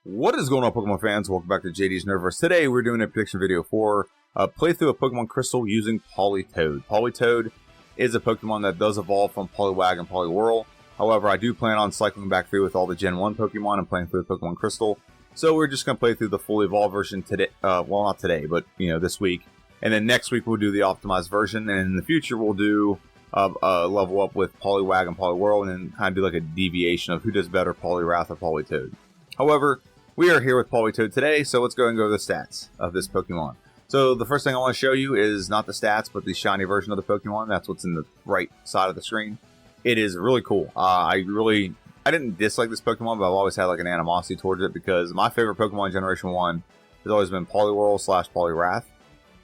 What is going on, Pokemon fans? Welcome back to JD's Nerdiverse. Today we're doing a prediction video for a playthrough of Pokemon Crystal using Politoed. Politoed is a Pokemon that does evolve from Poliwag and Poliwhirl. However, I do plan on cycling back through with all the Gen 1 Pokemon and playing through Pokemon Crystal. So we're just going to play through the fully evolved version today. Well, not today, but this week. And then next week we'll do the optimized version. And in the future we'll do a level up with Poliwag and Poliwhirl, and then kind of do like a deviation of who does better, Poliwrath or Politoed. However, we are here with Politoed today, so let's go and go to the stats of this Pokemon. So the first thing I want to show you is not the stats, but the shiny version of the Pokemon. That's what's in the right side of the screen. It is really cool. I didn't dislike this Pokemon, but I've always had like an animosity towards it because my favorite Pokemon Generation 1 has always been Poliwhirl / Poliwrath.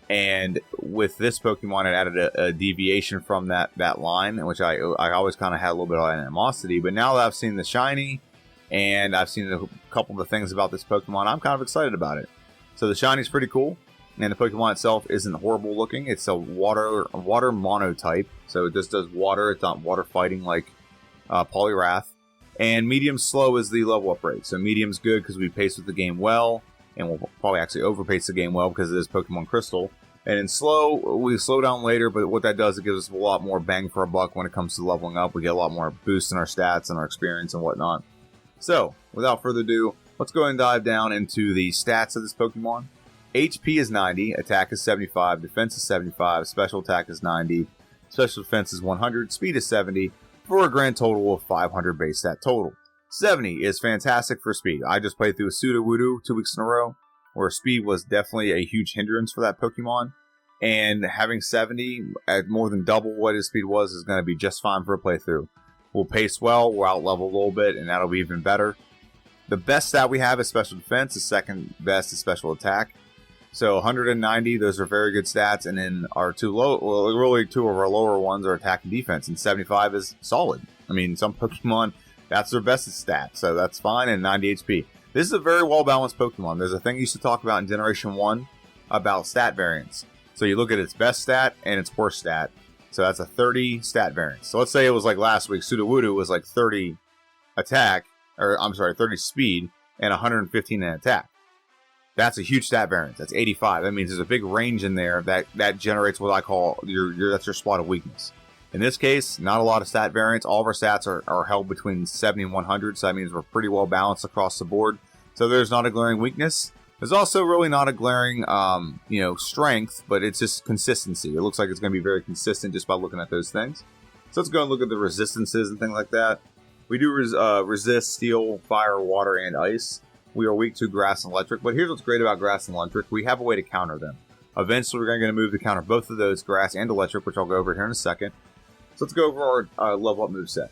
And with this Pokemon, it added a deviation from that line, in which I always kind of had a little bit of animosity. But now that I've seen the shiny, and I've seen a couple of the things about this Pokemon, I'm kind of excited about it. So the shiny is pretty cool, and the Pokemon itself isn't horrible looking. It's a water monotype, so it just does water. It's not water fighting like Poliwrath. And medium slow is the level up rate. So medium's good because we pace with the game well, and we'll probably actually overpace the game well because it is Pokemon Crystal. And in slow, we slow down later, but what that does, it gives us a lot more bang for our buck when it comes to leveling up. We get a lot more boost in our stats and our experience and whatnot. So, without further ado, let's go and dive down into the stats of this Pokemon. HP is 90, attack is 75, defense is 75, special attack is 90, special defense is 100, speed is 70, for a grand total of 500 base stat total. 70 is fantastic for speed. I just played through a Sudowoodo 2 weeks in a row, where speed was definitely a huge hindrance for that Pokemon. And having 70 at more than double what his speed was is going to be just fine for a playthrough. We'll pace well, we'll out-level a little bit, and that'll be even better. The best stat we have is special defense. The second best is special attack. So 190, those are very good stats. And then our two of our lower ones are attack and defense. And 75 is solid. I mean, some Pokemon, that's their best stat, so that's fine. And 90 HP. This is a very well-balanced Pokemon. There's a thing you used to talk about in Generation 1 about stat variance. So you look at its best stat and its worst stat. So that's a 30 stat variance. So let's say it was like last week, Sudowoodo was like 30 attack, or I'm sorry, 30 speed and 115 in attack. That's a huge stat variance. That's 85. That means there's a big range in there that generates what I call that's your spot of weakness. In this case, not a lot of stat variance. All of our stats are held between 70 and 100, so that means we're pretty well balanced across the board. So there's not a glaring weakness. There's also really not a glaring, strength, but it's just consistency. It looks like it's going to be very consistent just by looking at those things. So let's go and look at the resistances and things like that. We do resist steel, fire, water, and ice. We are weak to grass and electric, but here's what's great about grass and electric. We have a way to counter them. Eventually, we're going to move to counter both of those, grass and electric, which I'll go over here in a second. So let's go over our level up moveset.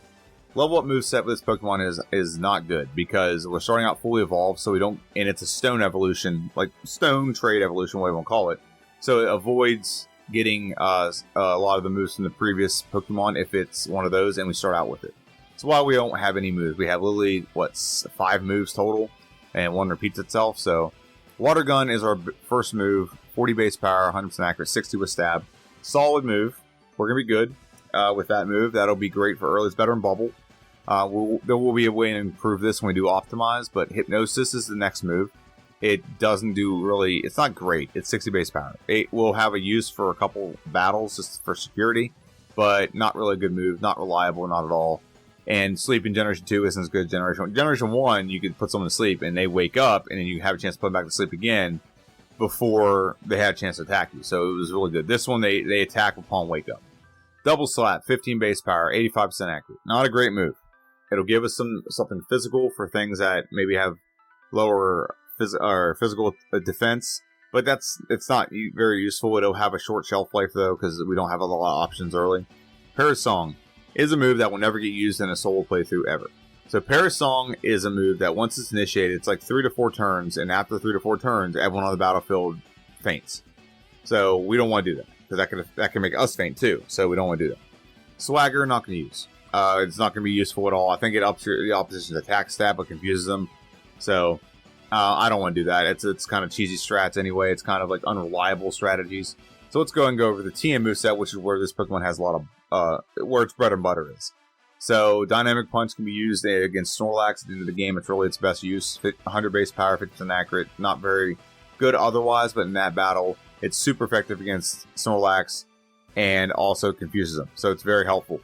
Level up moveset for this Pokemon is not good because we're starting out fully evolved, so we don't, and it's a stone evolution, like stone trade evolution, whatever you want to call it. So it avoids getting a lot of the moves from the previous Pokemon if it's one of those, and we start out with it. That's why we don't have any moves. We have literally, 5 moves total, and one repeats itself. So Water Gun is our first move, 40 base power, 100% accurate, 60 with stab. Solid move. We're going to be good with that move. That'll be great for early. It's better in Bubble. There will be a way to improve this when we do Optimize, but Hypnosis is the next move. It doesn't do really, it's not great. It's 60 base power. It will have a use for a couple battles just for security, but not really a good move, not reliable, not at all. And Sleep in Generation 2 isn't as good as Generation 1. Generation 1, you could put someone to sleep and they wake up and then you have a chance to put them back to sleep again before they had a chance to attack you. So it was really good. This one, they attack upon wake up. Double Slap, 15 base power, 85% accurate. Not a great move. It'll give us something physical for things that maybe have lower physical defense, but it's not very useful. It'll have a short shelf life though because we don't have a lot of options early. Parasong is a move that will never get used in a solo playthrough ever. So Parasong is a move that once it's initiated, it's like 3 to 4 turns, and after 3 to 4 turns, everyone on the battlefield faints. So we don't want to do that because that can make us faint too. So we don't want to do that. Swagger, not going to use. It's not going to be useful at all. I think it ups the opposition's attack stat, but confuses them. So I don't want to do that. It's kind of cheesy strats anyway. It's kind of like unreliable strategies. So let's go and go over the TM moveset, which is where this Pokemon has a lot of where its bread and butter is. So Dynamic Punch can be used against Snorlax at the end of the game. It's really its best use. 100 base power, 50% accurate. Not very good otherwise, but in that battle, it's super effective against Snorlax and also confuses them. So it's very helpful.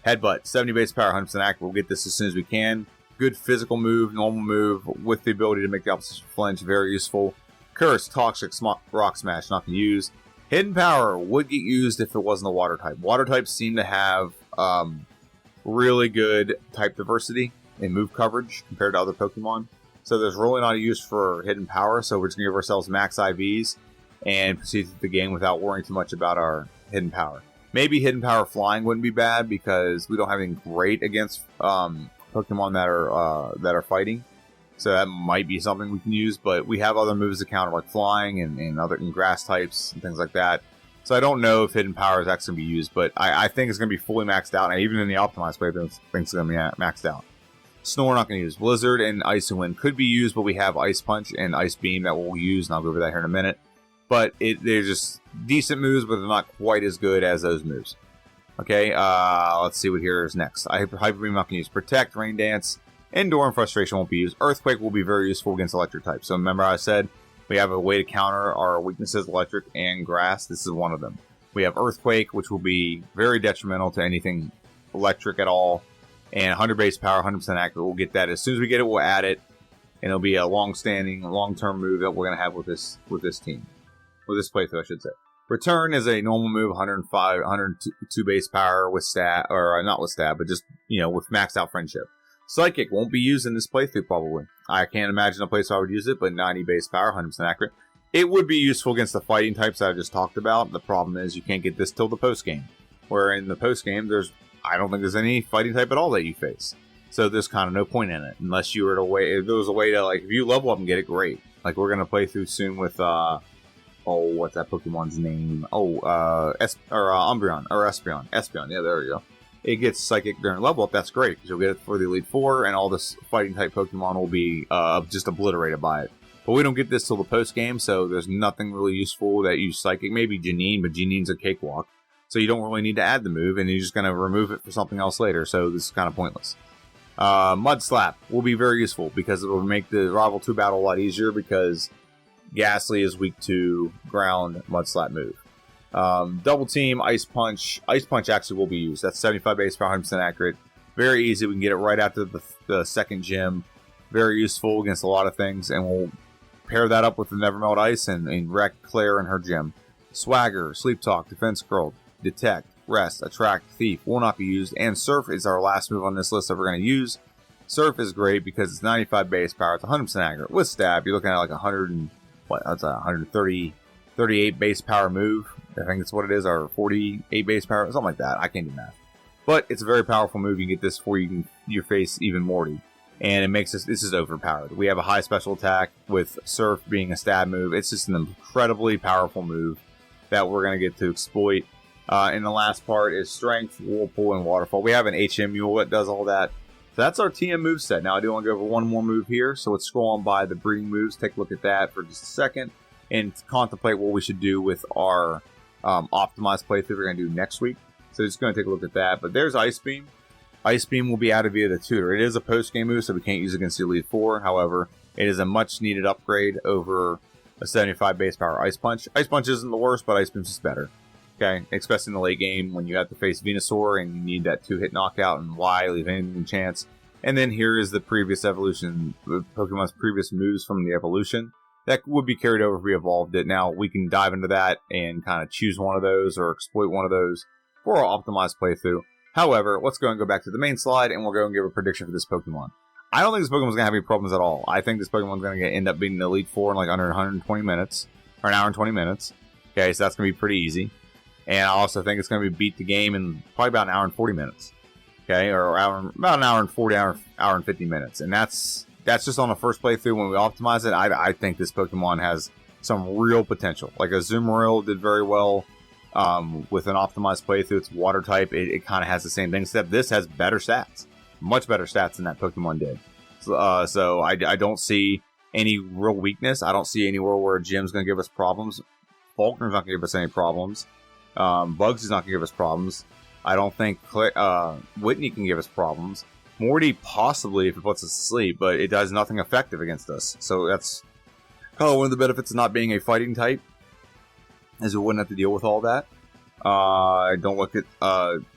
Headbutt, 70 base power, 100% accurate. We'll get this as soon as we can. Good physical move, normal move, with the ability to make the opposition flinch. Very useful. Curse, Toxic, Rock Smash, not going to use. Hidden Power would get used if it wasn't a Water type. Water types seem to have really good type diversity and move coverage compared to other Pokemon. So there's really not a use for Hidden Power. So we're just going to give ourselves max IVs and proceed through the game without worrying too much about our Hidden Power. Maybe Hidden Power Flying wouldn't be bad because we don't have anything great against Pokemon that are fighting. So that might be something we can use, but we have other moves to counter like Flying and other grass types and things like that. So I don't know if Hidden Power is actually going to be used, but I think it's going to be fully maxed out, and even in the optimized way, I think it's going to be maxed out. Snore not going to use. Blizzard and Ice and Wind could be used, but we have Ice Punch and Ice Beam that we'll use, and I'll go over that here in a minute. But they're just decent moves, but they're not quite as good as those moves. Okay, let's see what here is next. Hyper Beam not going to use. Protect, Rain Dance, Endure and Frustration won't be used. Earthquake will be very useful against electric types. So remember I said we have a way to counter our weaknesses, electric and grass. This is one of them. We have Earthquake, which will be very detrimental to anything electric at all. And 100 base power, 100% accurate. We'll get that. As soon as we get it, we'll add it. And it'll be a long-standing, long-term move that we're going to have with this team. With this playthrough, I should say. Return is a normal move, 102 base power with stab, or not with stab, but just, with maxed out friendship. Psychic won't be used in this playthrough, probably. I can't imagine a place I would use it, but 90 base power, 100% accurate. It would be useful against the fighting types that I just talked about. The problem is you can't get this till the post-game. Where in the post-game, I don't think there's any fighting type at all that you face. So there's kind of no point in it, unless you were if there was a way to, like, if you level up and get it, great. Like, we're going to play through soon with, what's that Pokemon's name? Umbreon, or Espeon. Espeon, yeah, there we go. It gets Psychic during level up, that's great, because you'll get it for the Elite Four, and all this fighting type Pokemon will be just obliterated by it. But we don't get this till the post game, so there's nothing really useful that use Psychic. Maybe Janine, but Janine's a cakewalk. So you don't really need to add the move, and you're just going to remove it for something else later, so this is kind of pointless. Mud Slap will be very useful, because it will make the Rival 2 battle a lot easier, because Ghastly is weak to ground Mud Slap move. Double Team, Ice Punch. Ice Punch actually will be used. That's 75 base power, 100% accurate. Very easy. We can get it right after the second gym. Very useful against a lot of things, and we'll pair that up with the Nevermelt Ice and wreck Claire and her gym. Swagger, Sleep Talk, Defense Curl, Detect, Rest, Attract, Thief will not be used, and Surf is our last move on this list that we're going to use. Surf is great because it's 95 base power, it's 100% accurate. With Stab, you're looking at like 138 base power move. I think that's what it is, or 48 base power, something like that. I can't do math. But it's a very powerful move. You can get this before you can your face even Morty. And it makes this is overpowered. We have a high special attack with Surf being a stab move. It's just an incredibly powerful move that we're going to get to exploit. And the last part is Strength, Whirlpool, and Waterfall. We have an HM Mule that does all that. So that's our TM moveset. Now I do want to go over one more move here. So let's scroll on by the breeding moves. Take a look at that for just a second. And contemplate what we should do with our optimized playthrough we're going to do next week. So just going to take a look at that. But there's Ice Beam. Ice Beam will be added via the tutor. It is a post-game move, so we can't use it against the Elite Four. However, it is a much-needed upgrade over a 75 base power Ice Punch. Ice Punch isn't the worst, but Ice Beam's just better. Okay, especially in the late game when you have to face Venusaur and you need that 2-hit knockout and leave anything chance. And then here is the previous evolution, Pokemon's previous moves from the evolution. That would be carried over if we evolved it. Now, we can dive into that and kind of choose one of those or exploit one of those for our optimized playthrough. However, let's go and go back to the main slide, and we'll go and give a prediction for this Pokemon. I don't think this Pokemon's going to have any problems at all. I think this Pokemon's going to end up being the Elite Four in like under 120 minutes, or an hour and 20 minutes. Okay, so that's going to be pretty easy. And I also think it's going to be beat the game in probably about an hour and 40 minutes. Okay, or about an hour and 40, hour and 50 minutes. And that's just on the first playthrough. When we optimize it, I think this Pokemon has some real potential. Like a Azumarill did very well. With an optimized playthrough, it's water type. It kind of has the same thing, except this has better stats, much better stats than that Pokemon did. So I don't see any real weakness. I don't see anywhere where Gym's going to give us problems. Faulkner's not going to give us any problems. Bugs is not going to give us problems. I don't think Whitney can give us problems. Morty possibly if it puts us to sleep, but it does nothing effective against us. So that's one of the benefits of not being a fighting type, is we wouldn't have to deal with all that. Don't look at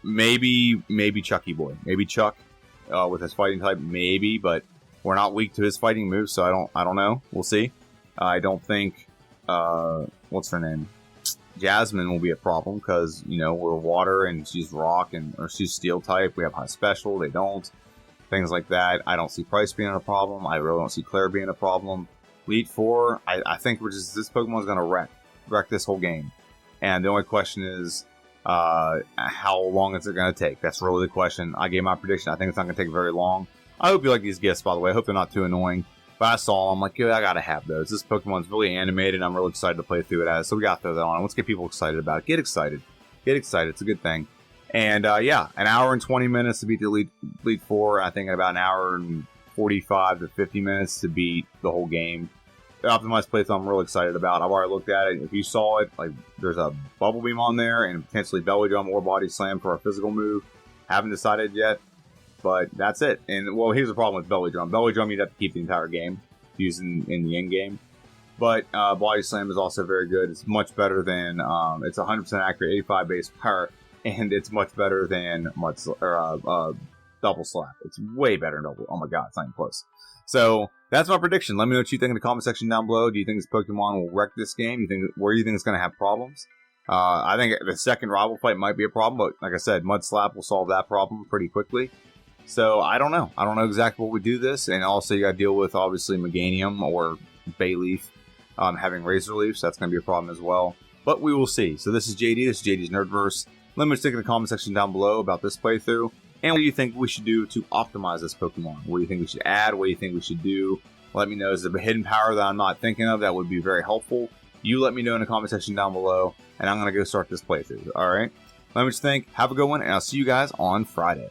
maybe Chucky Boy, maybe Chuck with his fighting type, maybe, but we're not weak to his fighting moves, so I don't know. We'll see. I don't think what's her name, Jasmine, will be a problem because we're water and she's rock or she's steel type. We have high special, they don't. Things like that. I don't see Price being a problem. I really don't see Claire being a problem. Elite Four, I think this Pokemon's gonna wreck this whole game. And the only question is, how long is it going to take? That's really the question. I gave my prediction. I think it's not going to take very long. I hope you like these gifts, by the way. I hope they're not too annoying. But I saw them. I'm like, yeah, I got to have those. This Pokemon's really animated. I'm really excited to play through it as. So we got to throw that on. Let's get people excited about it. Get excited. Get excited. It's a good thing. And yeah, an hour and 20 minutes to beat the Elite Four. I think about an hour and 45 to 50 minutes to beat the whole game. The optimized playthrough I'm really excited about. I've already looked at it. If you saw it, like there's a Bubble Beam on there and potentially Belly Drum or Body Slam for our physical move. Haven't decided yet, but that's it. And well, here's the problem with Belly Drum. Belly Drum you'd have to keep the entire game using in the end game. But Body Slam is also very good. It's much better than it's 100% accurate, 85 base power, and it's much better than Double Slap. It's way better than Double. Oh my god, it's not even close. So that's my prediction. Let me know what you think in the comment section down below. Do you think this Pokemon will wreck this game? Where do you think it's going to have problems? I think the second rival fight might be a problem, but like I said, Mud Slap will solve that problem pretty quickly. So I don't know. I don't know exactly what would do this, and also you got to deal with obviously Meganium or Bayleaf having Razor Leaf, so that's going to be a problem as well. But we will see. So this is JD. This is JD's Nerdverse. Let me stick in the comment section down below about this playthrough. And what do you think we should do to optimize this Pokemon? What do you think we should add? What do you think we should do? Let me know. Is there a hidden power that I'm not thinking of that would be very helpful? You let me know in the comment section down below, and I'm going to go start this playthrough. All right? Let me just think. Have a good one, and I'll see you guys on Friday.